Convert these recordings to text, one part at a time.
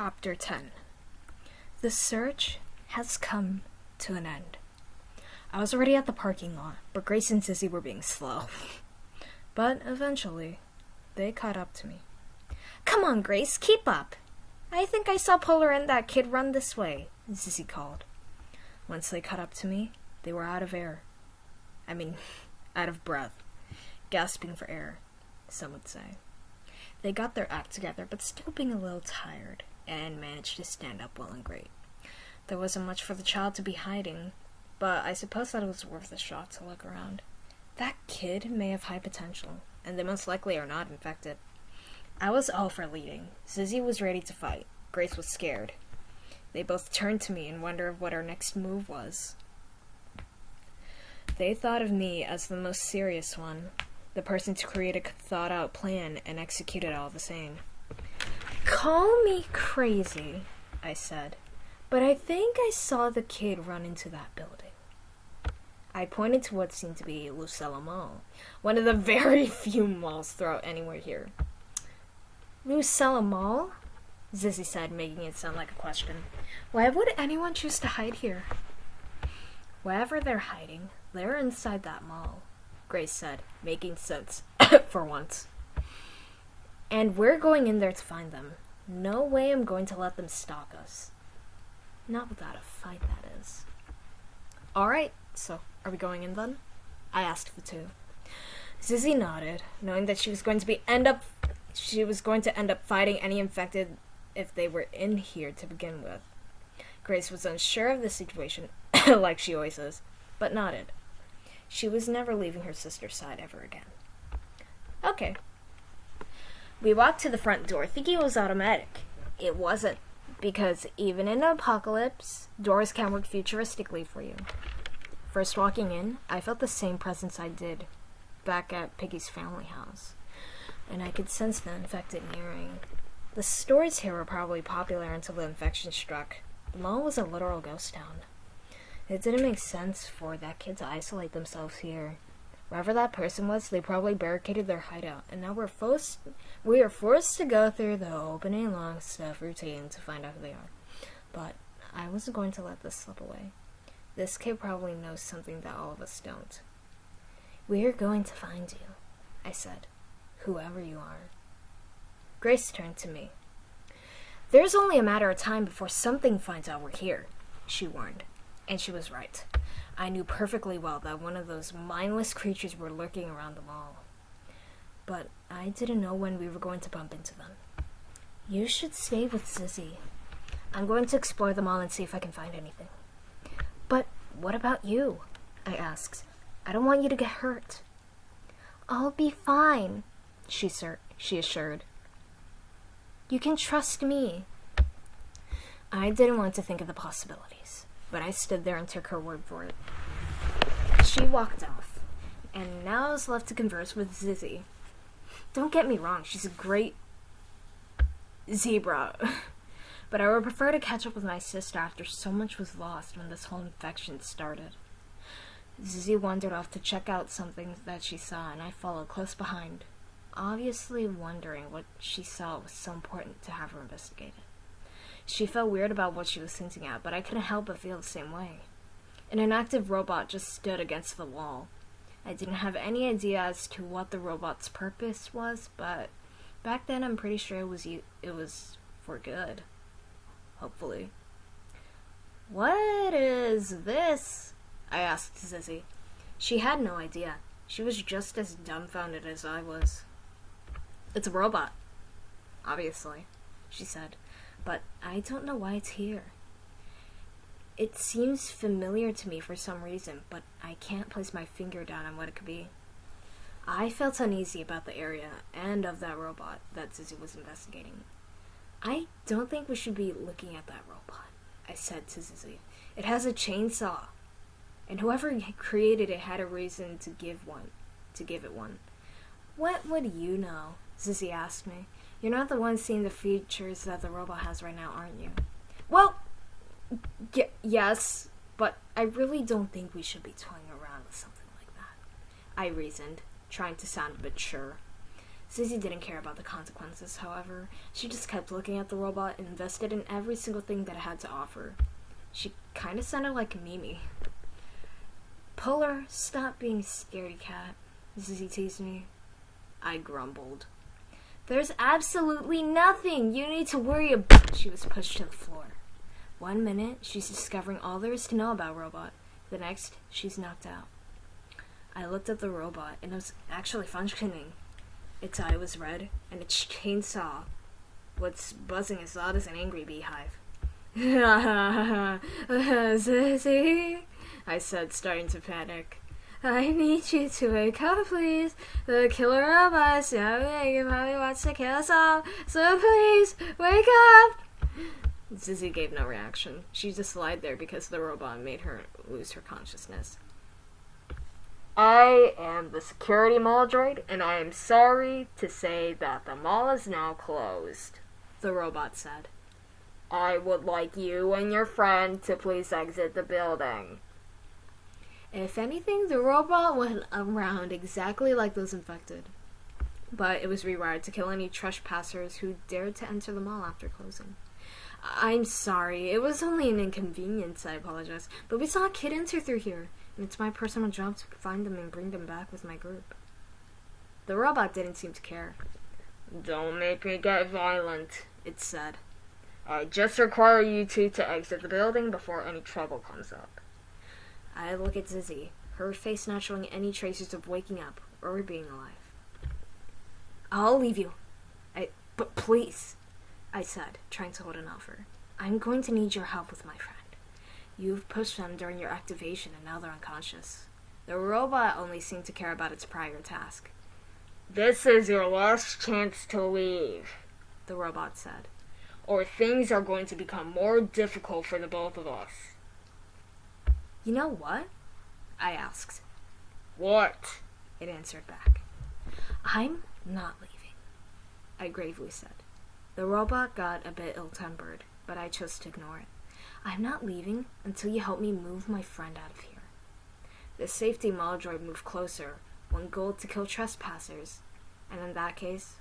Chapter 10. The search has come to an end. I was already at the parking lot, but Grace and Sissy were being slow. But eventually, they caught up to me. "Come on, Grace, keep up. I think I saw Polar and that kid run this way," Sissy called. Once they caught up to me, they were out of breath. Gasping for air, some would say. They got their act together, but still being a little tired, and managed to stand up well and great. There wasn't much for the child to be hiding, but I suppose that it was worth a shot to look around. That kid may have high potential, and they most likely are not infected. I was all for leading. Sissy was ready to fight. Grace was scared. They both turned to me and wondered what our next move was. They thought of me as the most serious one, the person to create a thought-out plan and execute it all the same. "Call me crazy," I said, "but I think I saw the kid run into that building." I pointed to what seemed to be Lucella Mall, one of the very few malls throughout anywhere here. "Lucella Mall?" Sissy said, making it sound like a question. "Why would anyone choose to hide here?" "Wherever they're hiding, they're inside that mall," Grace said, making sense for once. "And we're going in there to find them. No way I'm going to let them stalk us. Not without a fight, that is." "Alright, so are we going in then?" I asked the two. Sissy nodded, knowing that she was going to end up fighting any infected if they were in here to begin with. Grace was unsure of the situation, like she always is, but nodded. She was never leaving her sister's side ever again. Okay. We walked to the front door thinking it was automatic. It wasn't, because even in an apocalypse, doors can work futuristically for you. First walking in, I felt the same presence I did back at Piggy's family house, and I could sense the infected nearing. The stores here were probably popular until the infection struck. The mall was a literal ghost town. It didn't make sense for that kid to isolate themselves here. Wherever that person was, they probably barricaded their hideout, and now we are forced to go through the opening long stuff routine to find out who they are. But I wasn't going to let this slip away. This kid probably knows something that all of us don't. "We're going to find you," I said, "whoever you are." Grace turned to me. "There's only a matter of time before something finds out we're here," she warned. And she was right. I knew perfectly well that one of those mindless creatures were lurking around the mall. But I didn't know when we were going to bump into them. "You should stay with Sissy. I'm going to explore the mall and see if I can find anything." "But what about you?" I asked. "I don't want you to get hurt." "I'll be fine," she assured. "You can trust me." I didn't want to think of the possibilities, but I stood there and took her word for it. She walked off, and now I was left to converse with Sissy. Don't get me wrong, she's a great zebra, but I would prefer to catch up with my sister after so much was lost when this whole infection started. Sissy wandered off to check out something that she saw, and I followed close behind, obviously wondering what she saw was so important to have her investigated. She felt weird about what she was hinting at, but I couldn't help but feel the same way. An inactive robot just stood against the wall. I didn't have any idea as to what the robot's purpose was, but back then I'm pretty sure it was for good. Hopefully. "What is this?" I asked Sissy. She had no idea. She was just as dumbfounded as I was. "It's a robot, obviously," she said. "But I don't know why it's here. It seems familiar to me for some reason, but I can't place my finger down on what it could be." I felt uneasy about the area and of that robot that Sissy was investigating. "I don't think we should be looking at that robot," I said to Sissy. "It has a chainsaw, and whoever created it had a reason to give it one." "What would you know?" Sissy asked me. "You're not the one seeing the features that the robot has right now, aren't you?" "Well, yes, but I really don't think we should be toying around with something like that," I reasoned, trying to sound a bit sure. Susie didn't care about the consequences, however. She just kept looking at the robot and invested in every single thing that it had to offer. She kind of sounded like Mimi. Polar, stop being a scaredy cat, Susie teased me. I grumbled. There's absolutely nothing you need to worry about. She was pushed to the floor. 1 minute, she's discovering all there is to know about robot. The next, she's knocked out. I looked at the robot, and it was actually functioning. Its eye was red, and its chainsaw was buzzing as loud as an angry beehive. Sissy, I said, starting to panic. I need you to wake up, please. The killer robot, you probably wants to kill us all, so please, wake up! Zizzy gave no reaction. She just lied there because the robot made her lose her consciousness. I am the security mall droid, and I am sorry to say that the mall is now closed, the robot said. I would like you and your friend to please exit the building. If anything, the robot went around exactly like those infected. But it was rewired to kill any trespassers who dared to enter the mall after closing. I'm sorry, it was only an inconvenience, I apologize. But we saw a kid enter through here, and it's my personal job to find them and bring them back with my group. The robot didn't seem to care. Don't make me get violent, it said. I just require you two to exit the building before any trouble comes up. I look at Zizzy, her face not showing any traces of waking up or being alive. I'll leave you. But please, I said, trying to hold an offer. I'm going to need your help with my friend. You've pushed them during your activation and now they're unconscious. The robot only seemed to care about its prior task. This is your last chance to leave, the robot said, or things are going to become more difficult for the both of us. You know what? I asked. What? It answered back. I'm not leaving, I gravely said. The robot got a bit ill-tempered, but I chose to ignore it. I'm not leaving until you help me move my friend out of here. The safety mall droid moved closer, one goal to kill trespassers, and in that case,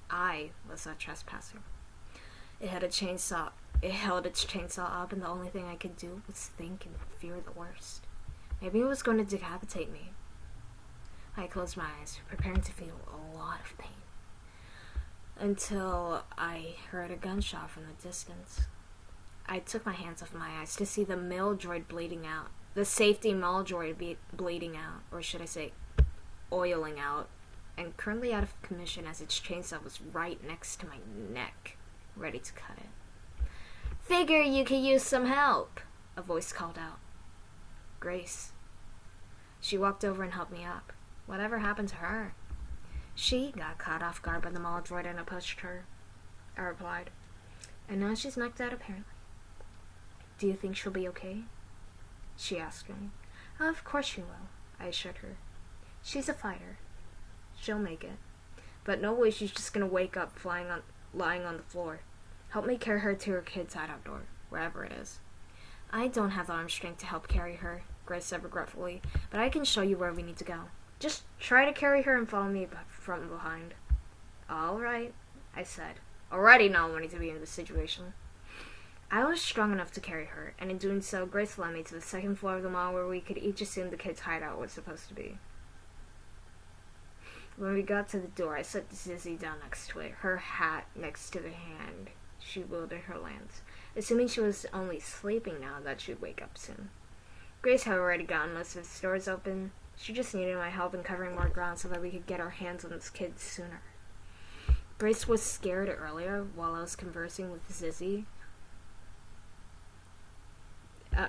I was a trespasser. It held its chainsaw up, and the only thing I could do was think and fear the worst. Maybe it was going to decapitate me. I closed my eyes, preparing to feel a lot of pain, until I heard a gunshot from the distance. I took my hands off my eyes to see the male droid bleeding out. The safety mall droid bleeding out, or should I say, oiling out, and currently out of commission as its chainsaw was right next to my neck, ready to cut it. Figure you could use some help, a voice called out. Grace. She walked over and helped me up. Whatever happened to her? She got caught off guard by the mall droid and I pushed her, I replied. And now she's knocked out apparently. Do you think she'll be okay? She asked me. Of course she will, I assured her. She's a fighter. She'll make it. But no way she's just gonna wake up lying on the floor. Help me carry her to her kid's hideout door, wherever it is. I don't have the arm strength to help carry her, Grace said regretfully, but I can show you where we need to go. Just try to carry her and follow me from behind. All right, I said, already not wanting to be in this situation. I was strong enough to carry her, and in doing so, Grace led me to the second floor of the mall where we could each assume the kid's hideout was supposed to be. When we got to the door, I set Zizzy down next to it, her hat next to the hand she wielded her lance, assuming she was only sleeping now that she'd wake up soon. Grace had already gotten most of the stores open. She just needed my help in covering more ground so that we could get our hands on this kid sooner. Grace was scared earlier while I was conversing with Zizzy,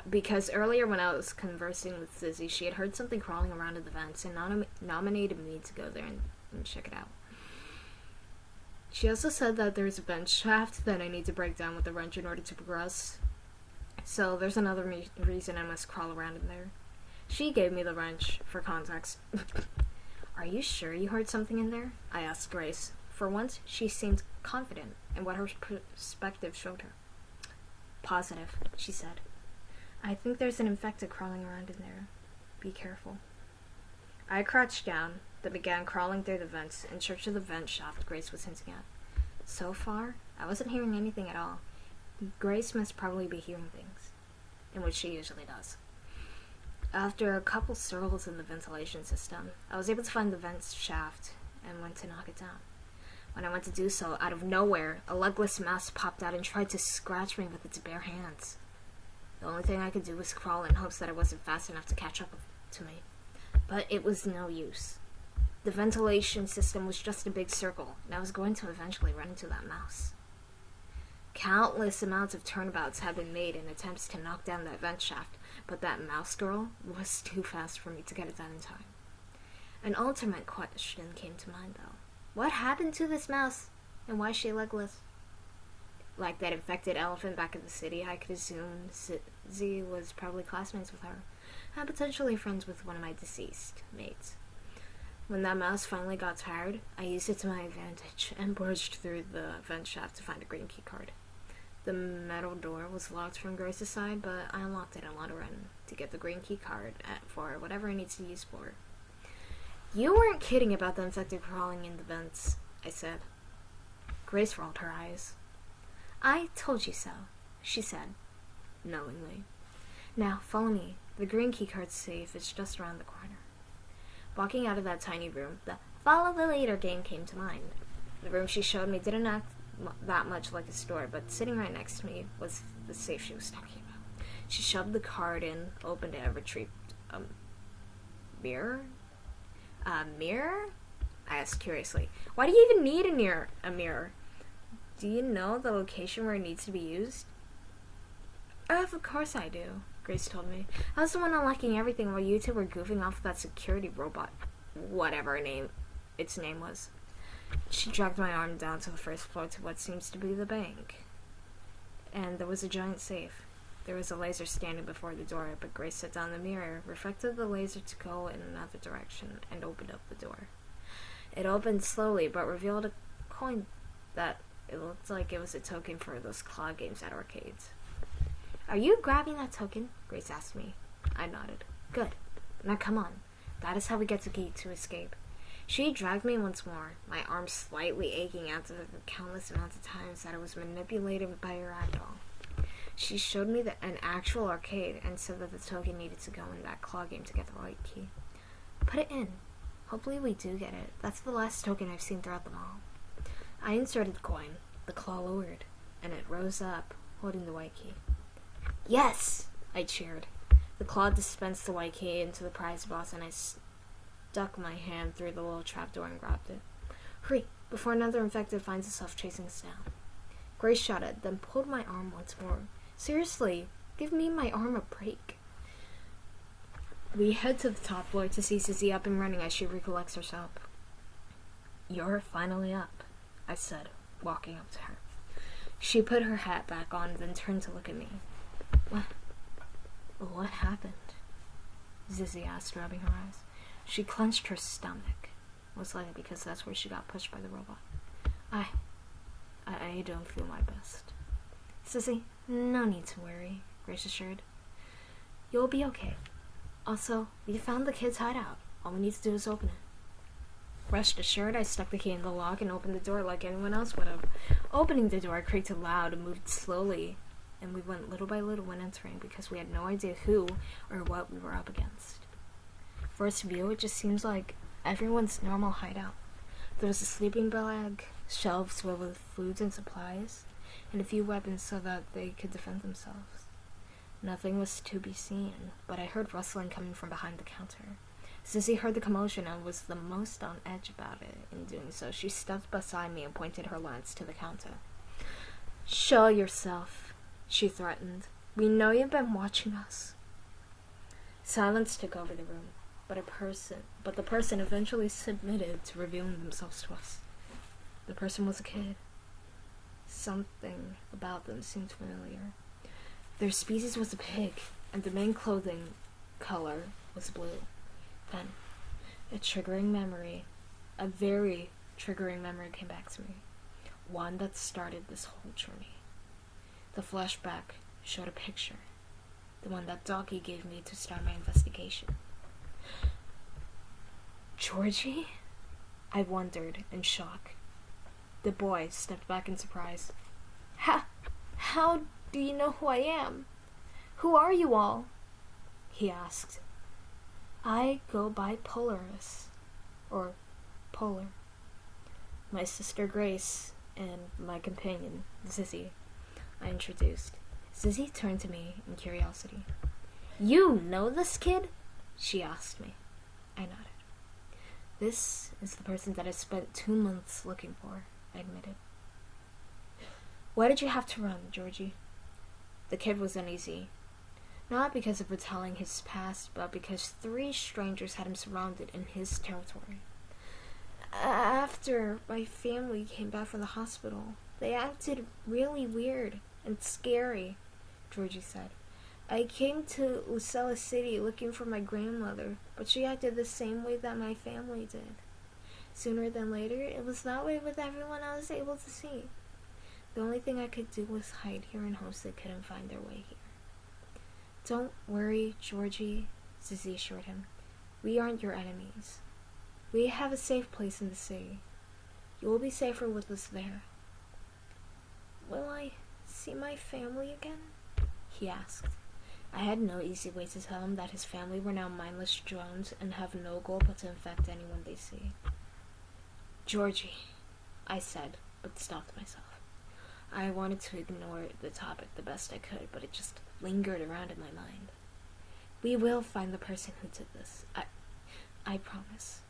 because earlier when I was conversing with Zizzy, she had heard something crawling around in the vents and nominated me to go there and check it out. She also said that there's a vent shaft that I need to break down with a wrench in order to progress. So there's another reason I must crawl around in there. She gave me the wrench for context. Are you sure you heard something in there? I asked Grace. For once, she seemed confident in what her perspective showed her. Positive, she said. I think there's an infected crawling around in there. Be careful. I crouched down, then began crawling through the vents in search of the vent shaft Grace was hinting at. So far, I wasn't hearing anything at all. Grace must probably be hearing things, in which she usually does. After a couple circles in the ventilation system, I was able to find the vent shaft and went to knock it down. When I went to do so, out of nowhere, a legless mouse popped out and tried to scratch me with its bare hands. The only thing I could do was crawl in hopes that it wasn't fast enough to catch up to me. But it was no use. The ventilation system was just a big circle, and I was going to eventually run into that mouse. Countless amounts of turnabouts had been made in attempts to knock down that vent shaft, but that mouse girl was too fast for me to get it done in time. An ultimate question came to mind, though. What happened to this mouse, and why is she legless? Like that infected elephant back in the city, I could assume Z was probably classmates with her, and potentially friends with one of my deceased mates. When that mouse finally got tired, I used it to my advantage and barged through the vent shaft to find a green key card. The metal door was locked from Grace's side, but I unlocked it and let her in to get the green key card for whatever it needs to use for. You weren't kidding about the infected crawling in the vents, I said. Grace rolled her eyes. I told you so, she said, knowingly. Now, follow me. The green key card safe is just around the corner. Walking out of that tiny room, the follow the leader game came to mind. The room she showed me didn't act that much like a store, but sitting right next to me was the safe she was talking about. She shoved the card in, opened it, and retrieved a mirror? A mirror? I asked curiously. Why do you even need a mirror? Do you know the location where it needs to be used? Of course I do, Grace told me. I was the one unlocking everything while you two were goofing off with that security robot. Whatever its name was. She dragged my arm down to the first floor to what seems to be the bank. And there was a giant safe. There was a laser standing before the door, but Grace set down the mirror, reflected the laser to go in another direction, and opened up the door. It opened slowly, but revealed a coin that it looked like it was a token for those claw games at arcades. Are you grabbing that token? Grace asked me. I nodded. Good. Now come on. That is how we get the key to escape. She dragged me once more, my arm slightly aching after the countless amounts of times that I was manipulated by her ragdoll. She showed me an actual arcade and said that the token needed to go in that claw game to get the right key. Put it in. Hopefully we do get it. That's the last token I've seen throughout the mall. I inserted the coin. The claw lowered, and it rose up, holding the white key. Yes! I cheered. The claw dispensed the white key into the prize box, and I stuck my hand through the little trapdoor and grabbed it. Hurry, before another infected finds itself chasing us down. Grace shouted, then pulled my arm once more. Seriously, give me my arm a break. We head to the top floor to see Sissy up and running as she recollects herself. You're finally up, I said, walking up to her. She put her hat back on, then turned to look at me. What happened? Zizzy asked, rubbing her eyes. She clenched her stomach, most likely because that's where she got pushed by the robot. I don't feel my best. Sissy, no need to worry, Grace assured. You'll be okay. Also, we found the kid's hideout. All we need to do is open it. Rest assured, I stuck the key in the lock and opened the door like anyone else would have. Opening the door creaked loud and moved slowly, and we went little by little when entering because we had no idea who or what we were up against. First view, it just seems like everyone's normal hideout. There was a sleeping bag, shelves filled with foods and supplies, and a few weapons so that they could defend themselves. Nothing was to be seen, but I heard rustling coming from behind the counter. Sissy heard the commotion and was the most on edge about it. In doing so, she stepped beside me and pointed her lance to the counter. Show yourself, she threatened. We know you've been watching us. Silence took over the room, but the person eventually submitted to revealing themselves to us. The person was a kid. Something about them seemed familiar. Their species was a pig, and the main clothing color was blue. Then, a very triggering memory came back to me. One that started this whole journey. The flashback showed a picture. The one that Doggy gave me to start my investigation. Georgie? I wondered in shock. The boy stepped back in surprise. How do you know who I am? Who are you all? He asked. I go by Polaris, or Polar. My sister Grace and my companion, Zizzy, I introduced. Zizzy turned to me in curiosity. You know this kid? She asked me. I nodded. This is the person that I spent 2 months looking for, I admitted. Why did you have to run, Georgie? The kid was uneasy. Not because of retelling his past, but because 3 strangers had him surrounded in his territory. After my family came back from the hospital, they acted really weird and scary, Georgie said. I came to Lucella City looking for my grandmother, but she acted the same way that my family did. Sooner than later, it was that way with everyone I was able to see. The only thing I could do was hide here in hopes they couldn't find their way here. Don't worry, Georgie, Zizzy assured him. We aren't your enemies. We have a safe place in the city. You will be safer with us there. Will I see my family again? He asked. I had no easy way to tell him that his family were now mindless drones and have no goal but to infect anyone they see. Georgie, I said, but stopped myself. I wanted to ignore the topic the best I could, but it just lingered around in my mind. We will find the person who did this. I promise.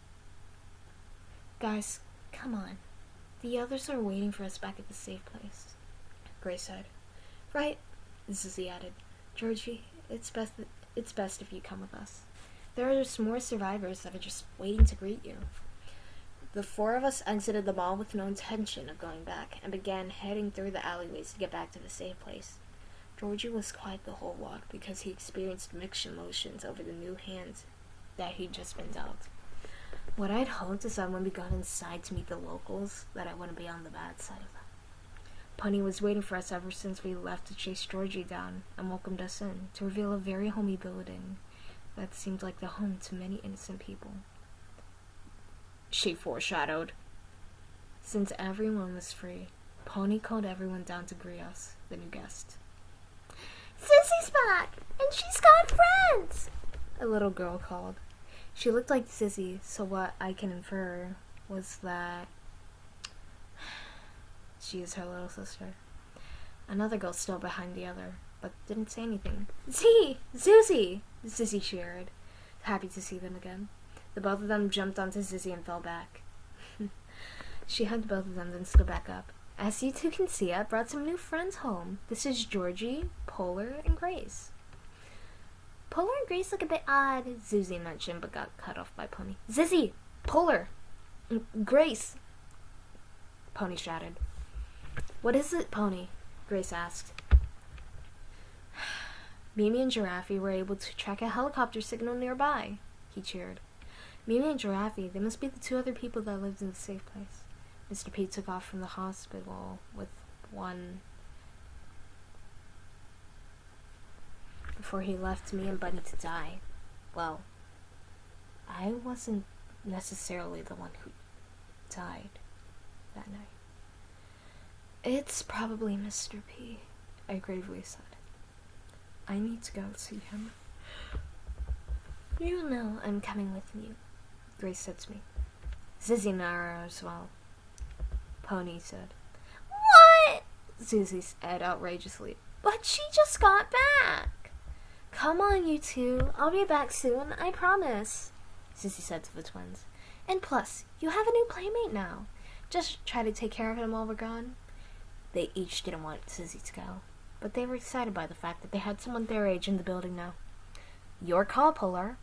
Guys, come on. The others are waiting for us back at the safe place, Grace said. Right, Zizzy added. Georgie, it's best if you come with us. There are just more survivors that are just waiting to greet you. The 4 of us exited the mall with no intention of going back and began heading through the alleyways to get back to the safe place. Georgie was quiet the whole walk because he experienced mixed emotions over the new hands that he'd just been dealt. What I'd hoped is that when we got inside to meet the locals, that I wouldn't be on the bad side of them. Punny was waiting for us ever since we left to chase Georgie down and welcomed us in to reveal a very homey building that seemed like the home to many innocent people. She foreshadowed. Since everyone was free, Pony called everyone down to greet us, the new guests. Zizzy's back, and she's got friends, a little girl called. She looked like Zizzy, so what I can infer was that she is her little sister. Another girl stood behind the other, but didn't say anything. Zuzi! Zizzy cheered, happy to see them again. The both of them jumped onto Zizzy and fell back. She hugged both of them, then stood back up. As you 2 can see, I brought some new friends home. This is Georgie, Polar, and Grace. Polar and Grace look a bit odd, Zizzy mentioned, but got cut off by Pony. Zizzy! Polar! Grace! Pony shouted. What is it, Pony? Grace asked. Mimi and Giraffe were able to track a helicopter signal nearby, he cheered. Mimi and Giraffe, they must be the 2 other people that lived in the safe place. Mr. P took off from the hospital with one before he left me and Bunny to die. Well, I wasn't necessarily the one who died that night. It's probably Mr. P, I gravely said. I need to go see him. You know I'm coming with you, Grace said to me. Zizzy and I are as well, Pony said. What? Zizzy said outrageously. But she just got back. Come on, you 2. I'll be back soon, I promise, Zizzy said to the twins. And plus, you have a new playmate now. Just try to take care of him while we're gone. They each didn't want Zizzy to go, but they were excited by the fact that they had someone their age in the building now. Your call, Polar,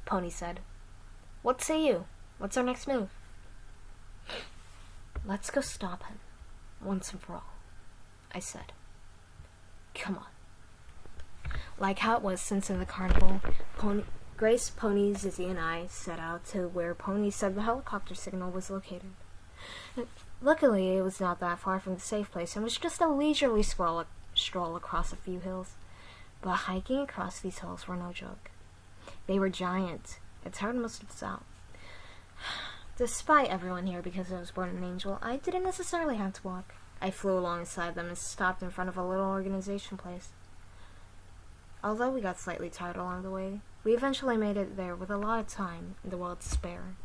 Pony said. What say you? What's our next move? Let's go stop him, once and for all, I said. Come on. Like how it was since in the carnival, Grace, Pony, Zizzy, and I set out to where Pony said the helicopter signal was located. Luckily, it was not that far from the safe place and was just a leisurely stroll across a few hills. But hiking across these hills were no joke. They were giant. It's hard most of us out. Despite everyone here because I was born an angel, I didn't necessarily have to walk. I flew alongside them and stopped in front of a little organization place. Although we got slightly tired along the way, we eventually made it there with a lot of time in the world to spare.